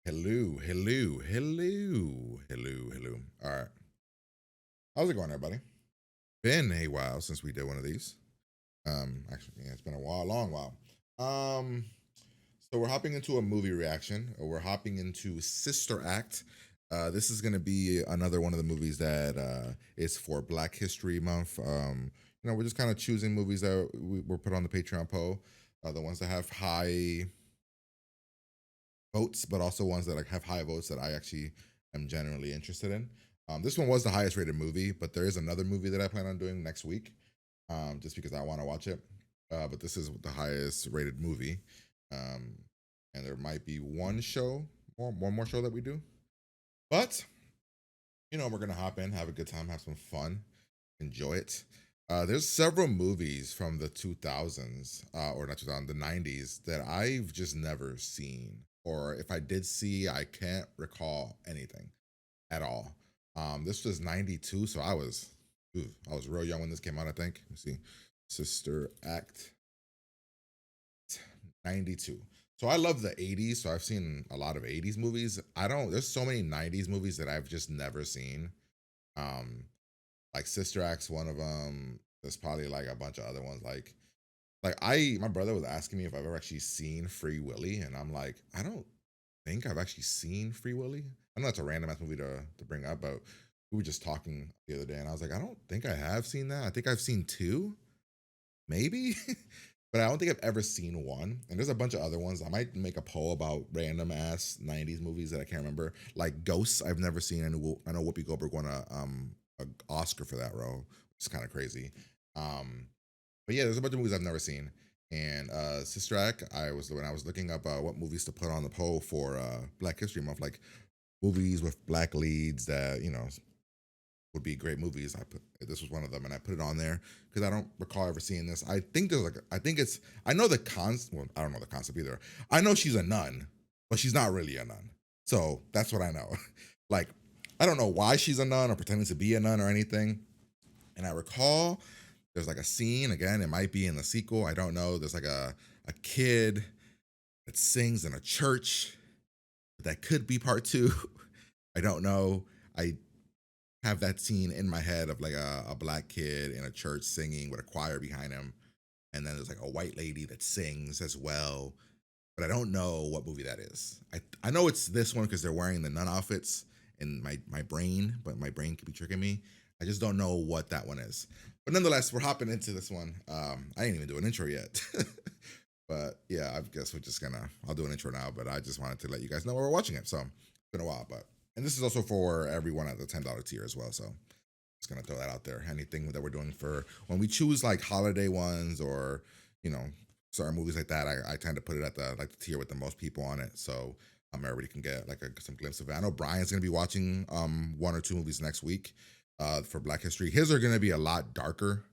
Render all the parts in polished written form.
Hello, hello, hello, hello, hello. All right. How's it going, everybody? Been a while since we did one of these. Actually, yeah, it's been a while, long while. Um, so we're hopping into a movie reaction. We're hopping into Sister Act. This is going to be another one of the movies that is for Black History Month. We're just kind of choosing movies that were put on the Patreon poll, the ones that have high votes, but also ones that like have high votes that I actually am generally interested in. This one was the highest rated movie, but there is another movie that I plan on doing next week, just because I want to watch it. But this is the highest rated movie, um, and there might be one more show that we do. But we're gonna hop in, have a good time, have some fun, enjoy it. There's several movies from the 2000s, or not 2000, the 90s that I've just never seen, or if I did see, I can't recall anything at all. This was 92, so I was real young when this came out. I think. Let me see, Sister Act 92. So I love the 80s, so I've seen a lot of 80s movies. I don't. There's so many 90s movies that I've just never seen. Um, like Sister Act's one of them. There's probably like a bunch of other ones. My brother was asking me if I've ever actually seen Free Willy, and I'm like, I don't think I've actually seen Free Willy. I know that's a random ass movie to bring up, but we were just talking the other day, and I was like, I don't think I have seen that. I think I've seen two, maybe, but I don't think I've ever seen one. And there's a bunch of other ones. I might make a poll about random ass '90s movies that I can't remember, like Ghosts. I've never seen. I know Whoopi Goldberg won a Oscar for that role, which is kind of crazy. Um, but yeah, there's a bunch of movies I've never seen. And Sister Act, when I was looking up what movies to put on the poll for Black History Month, like movies with black leads that would be great movies. This was one of them, and I put it on there because I don't recall ever seeing this. I think it's I know the concept. Well, I don't know the concept either. I know she's a nun, but she's not really a nun. So that's what I know. Like I don't know why she's a nun or pretending to be a nun or anything. And I recall there's like a scene again. It might be in the sequel. I don't know. There's like a kid that sings in a church. That could be part two. I don't know. I have that scene in my head of like a black kid in a church singing with a choir behind him, and then there's like a white lady that sings as well. But I don't know what movie that is. I know it's this one because they're wearing the nun outfits in my brain, but my brain could be tricking me. I just don't know what that one is. But nonetheless, we're hopping into this one. I didn't even do an intro yet. But yeah, I guess I'll do an intro now, but I just wanted to let you guys know we're watching it. So it's been a while, and this is also for everyone at the $10 tier as well. So just gonna throw that out there. Anything that we're doing for when we choose like holiday ones or, you know, certain movies like that, I tend to put it at the tier with the most people on it. So everybody can get like some glimpse of it. I know Brian's gonna be watching one or two movies next week for Black History. His are gonna be a lot darker,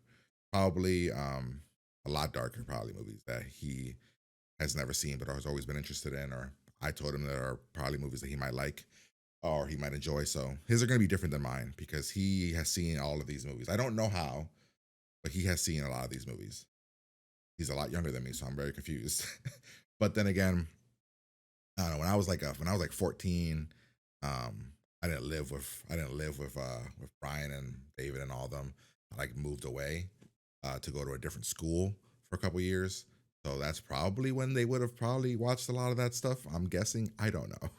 probably a lot darker, probably movies that he has never seen but has always been interested in, or I told him there are probably movies that he might like or he might enjoy. So his are going to be different than mine because he has seen all of these movies. I don't know how, but he has seen a lot of these movies. He's a lot younger than me, so I'm very confused. But then again, I don't know. When I was like 14, um, I didn't live with Brian and David and all of them. I like moved away to go to a different school for a couple years. So that's probably when they would have probably watched a lot of that stuff. I'm guessing. I don't know.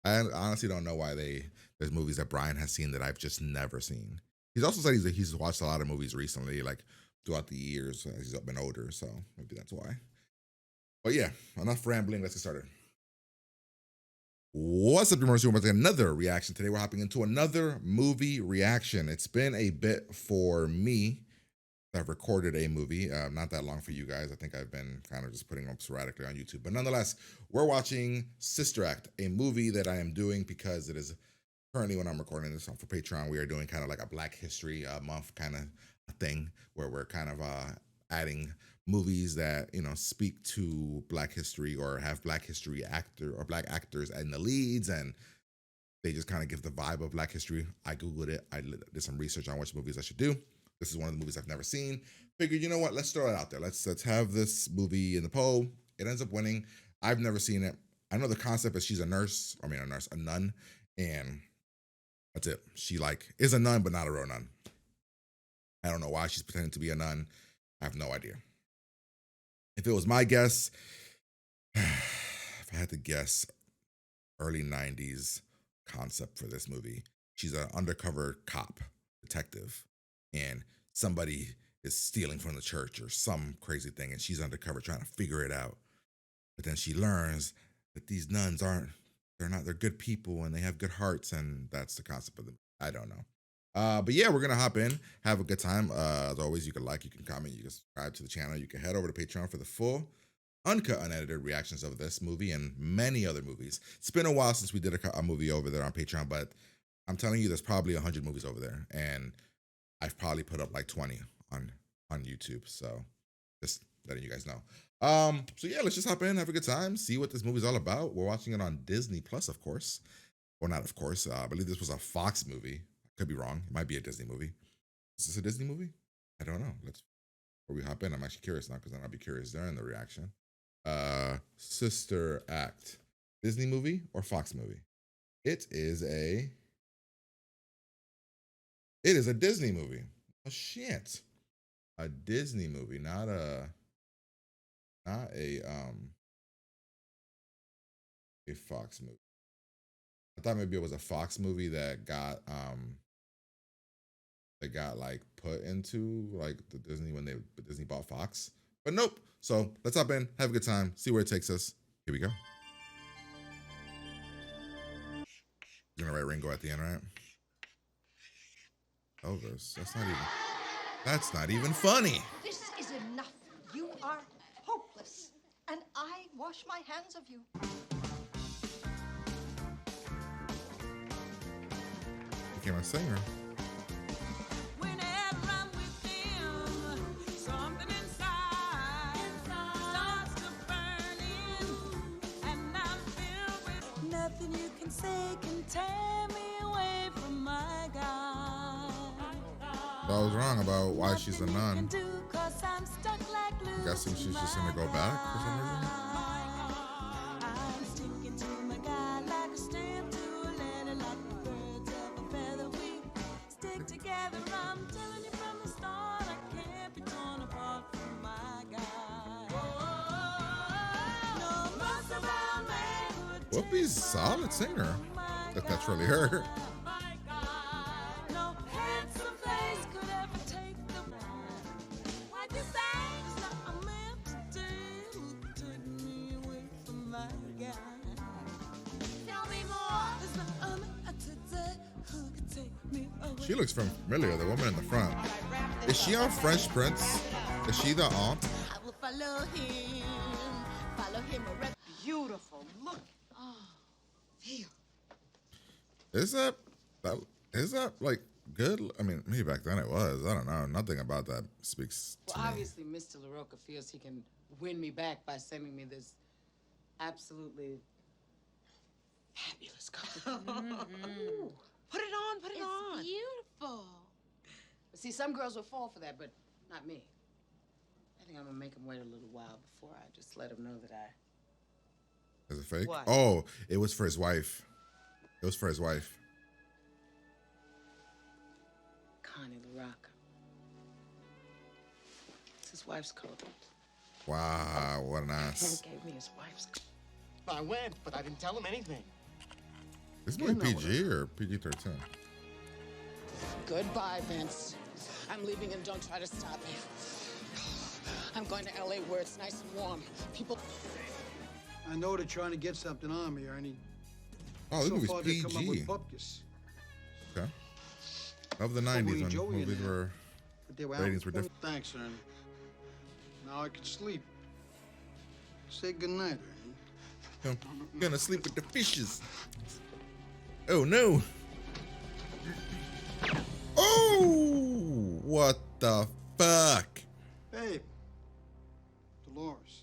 I honestly don't know why there's movies that Brian has seen that I've just never seen. He's also said he's watched a lot of movies recently, like throughout the years as he's been older. So maybe that's why. But yeah, enough rambling. Let's get started. What's up, Demers? With another reaction. Today we're hopping into another movie reaction. It's been a bit for me. I've recorded a movie, not that long for you guys. I think I've been kind of just putting them sporadically on YouTube. But nonetheless, we're watching Sister Act, a movie that I am doing because it is currently when I'm recording this for Patreon. We are doing kind of like a Black History Month kind of a thing where we're kind of adding movies that speak to Black history or have Black history actor or Black actors in the leads, and they just kind of give the vibe of Black history. I googled it. I did some research on which movies I should do. This is one of the movies I've never seen. Figured, you know what? Let's throw it out there. Let's have this movie in the poll. It ends up winning. I've never seen it. I know the concept is she's a nurse. I mean, a nurse, a nun, and that's it. She like is a nun, but not a real nun. I don't know why she's pretending to be a nun. I have no idea. If it was my guess, if I had to guess, early 90s concept for this movie. She's an undercover cop, detective, and somebody is stealing from the church or some crazy thing, and she's undercover trying to figure it out. But then she learns that these nuns aren't, they're good people and they have good hearts, and that's the concept of them. I don't know. But yeah, we're gonna hop in, have a good time. As always, you can like, you can comment, you can subscribe to the channel, you can head over to Patreon for the full uncut, unedited reactions of this movie and many other movies. It's been a while since we did a movie over there on Patreon, but I'm telling you, there's probably 100 movies over there, and I've probably put up like 20 on YouTube. So just letting you guys know. So yeah, let's just hop in, have a good time, see what this movie's all about. We're watching it on Disney Plus, of course, or not, of course. I believe this was a Fox movie. Could be wrong. It might be a Disney movie. Is this a Disney movie? I don't know. Let's before we hop in. I'm actually curious now because then I'll be curious during the reaction. Sister Act, Disney movie or Fox movie? It is a Disney movie. Oh shit. A Disney movie, not a Fox movie. I thought maybe it was a Fox movie that got like put into like the Disney when Disney bought Fox. But nope. So let's hop in, have a good time, see where it takes us. Here we go. You're gonna write Ringo at the end, right? Elvis. That's not even funny. This is enough. You are hopeless. And I wash my hands of you. Became a singer. I was wrong about why she's a nun. I'm guessing she's just gonna go back for some reason. Whoopi's solid singer, if that's really her. She looks familiar, the woman in the front. Is she on Fresh Prince? Is she the aunt? I will follow him. Follow him. Beautiful. Look. Oh, feel. Is that like good? I mean, maybe back then it was. I don't know. Nothing about that speaks to me. Obviously, Mr. LaRocca feels he can win me back by sending me this absolutely fabulous couple. Put it on. Put it on. It's beautiful. See, some girls will fall for that, but not me. I think I'm gonna make him wait a little while before I just let him know that I... Is it fake? What? Oh, it was for his wife. It was for his wife. Connie LaRocca. It's his wife's coat. Wow, what an ass. Hank gave me his wife's coat. I went, but I didn't tell him anything. This movie PG or PG-13? Goodbye, Vince. I'm leaving and don't try to stop me. I'm going to LA where it's nice and warm. People... I know they're trying to get something on me, Ernie. Oh, this So movie's far, they come up with PG. bupkis. Okay. Of the Probably 90s when Joey in movies there. were... But they were Ratings out. were different. Thanks, Ernie. Now I can sleep. Say goodnight, Ernie. I'm gonna sleep with the fishes. Oh no. Oh, what the fuck? Babe. Dolores.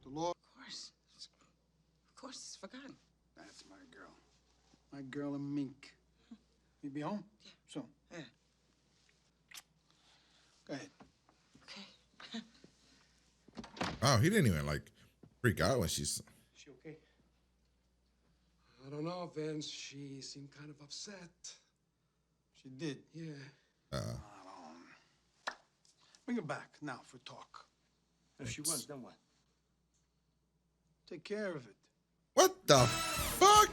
Dolores. Of course, it's forgotten. That's my girl. My girl and Mink. You be home? Yeah. So, Yeah. go ahead. Okay. Oh, he didn't even like freak out when she's... She okay? I don't know, Vince. She seemed kind of upset. She did. Yeah. Bring her back now for talk. If she runs, then what? Take care of it. What the fuck?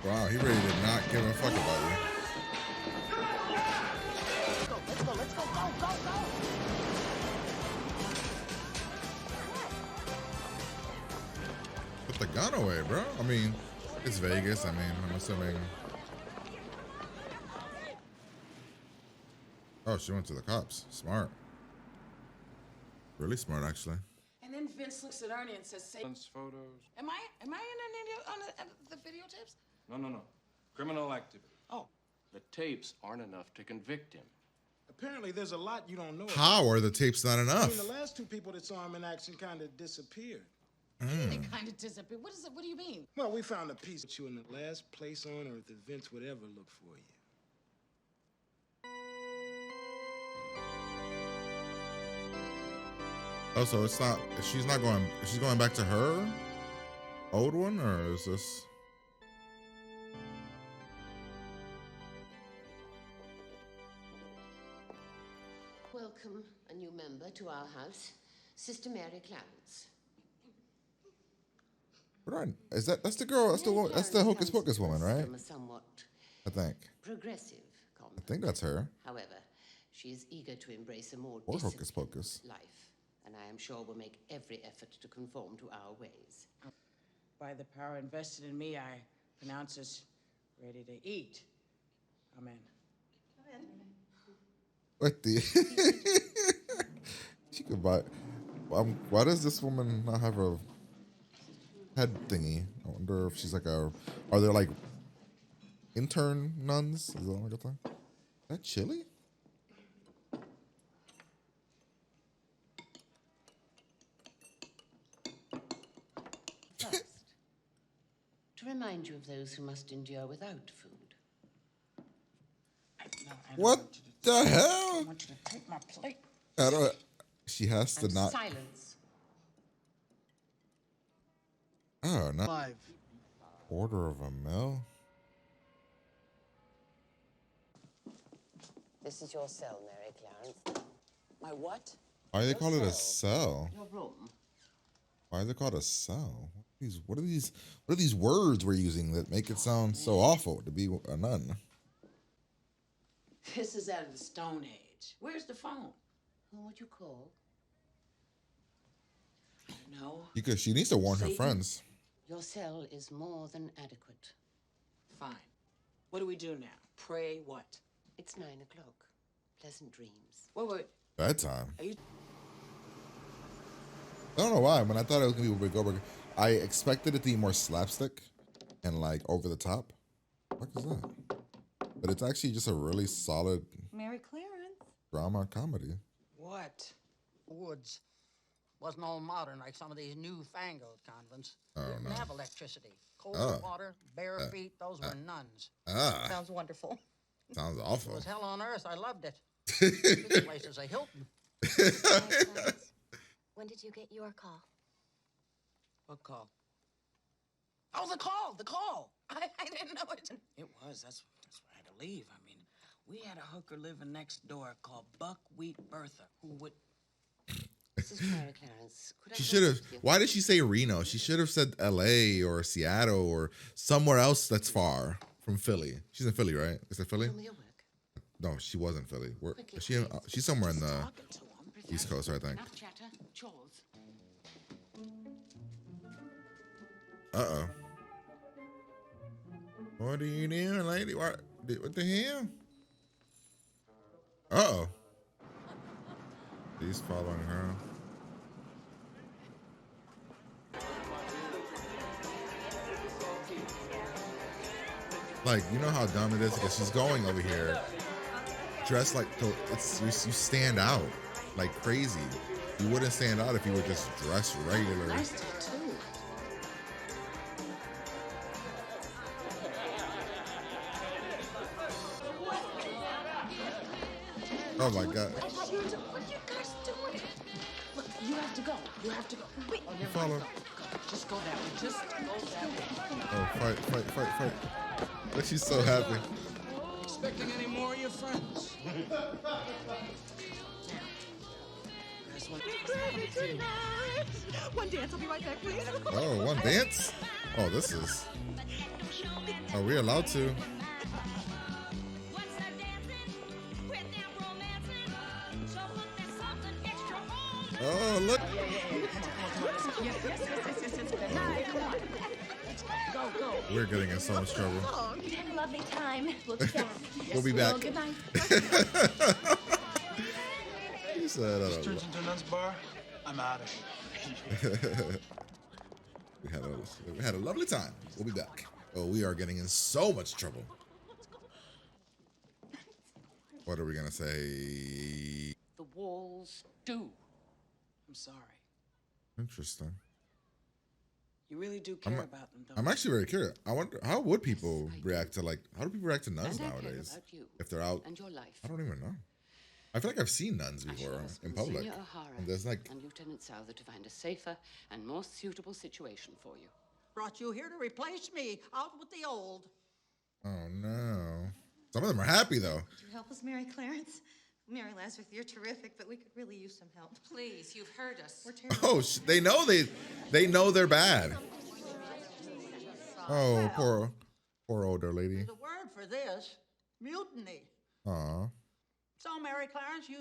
Wow, he really did not give a fuck about you. Let's go, let's go, go, go, go! Put the gun away, bro. I mean, it's Vegas. I mean, I'm assuming. Oh, she went to the cops. Smart. Really smart, actually. And then Vince looks at Ernie and says, "Say, Photos. am I in any on the videotapes?" No. Criminal activity. Oh, the tapes aren't enough to convict him. Apparently, there's a lot you don't know. How are the tapes not I enough? mean, the last two people that saw him in action kind of disappeared. They kind of disappeared. What is it? What do you mean? Well, we found a piece of you in the last place on earth that Vince would ever look for you. Oh, so it's not. She's not going. She's going back to her old one, or is this? Welcome, a new member to our house, Sister Mary Clarence. Right. Is that's the girl? That's the woman. That's the Hocus Pocus woman, right? From a somewhat I think. progressive I convent. think that's her. However, she is eager to embrace a more Or Hocus disciplined Pocus. life, and I am sure will make every effort to conform to our ways. By the power invested in me, I pronounce us ready to eat. Amen. What the? She could buy. Why does this woman not have a head thingy? I wonder if she's like a. Are there like intern nuns? Is that like a thing? Is that chili? First, to remind you of those who must endure without food. No, I don't What want you to- the I hell? want you to take my plate. I don't. She has to And not. silence. Oh, not Live. order of a mill. This is your cell, Mary Clarence. My what? Why do they call it a cell? Your room. Why is it called a cell? What are these words we're using that make it sound so awful to be a nun? This is out of the Stone Age. Where's the phone? Who would you call? I don't know. Because she needs to warn her Satan. friends. Your cell is more than adequate. Fine. What do we do now? Pray what? It's 9 o'clock. Pleasant dreams. Wait. Bedtime. Are you? I don't know why. When I thought it was gonna be Whoopi Goldberg, I expected it to be more slapstick and like over the top. What is that? But it's actually just a really solid Mary Clarence. drama comedy. What? Woods. Wasn't all modern like some of these newfangled convents. Oh, Didn't no. have electricity. Cold Oh. water, bare feet, those were nuns. Ah, Sounds wonderful. sounds It awful. was hell on earth. I loved it. This place is a Hilton. When did you get your call? What call? Oh, the call. I didn't know it. It was. That's why I had to leave. I mean, we had a hooker living next door called Buckwheat Bertha, who would. This is Mary Clarence. Could I She talk should have. with you? Why did she say Reno? She should have said L.A. or Seattle or somewhere else that's far from Philly. She's in Philly, right? Is it Philly? Tell me your work. No, she was in Philly. Where, Quickly, is she in, please. she's somewhere in the Talking to him. East Coast, I think. Enough chatter. Chores. Uh-oh. What are you doing, lady? What the hell? Uh-oh. He's following her. Like, you know how dumb it is? Because she's going over here dressed like, you stand out like crazy. You wouldn't stand out if you were just dressed regular. Nice tattoo. Oh my God. What are you guys doing? Look, you have to go. You have to go. Wait. Follow. Just go that way. Just go that way. Oh, fight. But she's so happy. Expecting any more of your friends? Last one. One dance, I'll be right back, please. Oh, one dance? Oh, this is. Are we allowed to? Oh, look. We're getting in so much trouble. We had a lovely time. We'll be back. We'll be back. Well, good night. He said, This turns into Nun's bar. I'm out of here. we had a lovely time. We'll be back. Oh, we are getting in so much trouble. What are we gonna say? The walls do. I'm sorry. Interesting. You really do care about them, don't I'm you? actually very curious. I wonder how would people react to how do people react to nuns And I care nowadays? about you If they're out, and your life. I don't even know. I feel like I've seen nuns I shall before ask in public, Monsignor O'Hara and there's like, and Lieutenant Souther to find a safer and more suitable situation for you. Brought you here to replace me. Out with the old. oh no. Some of them are happy though. Could you help us, Mary Clarence? Mary Lazarus, you're terrific, but we could really use some help. Please, you've heard us. We're terrible. Oh, they know they're bad. Oh, poor older lady. The word for this, mutiny. Aw. So, Mary Clarence, you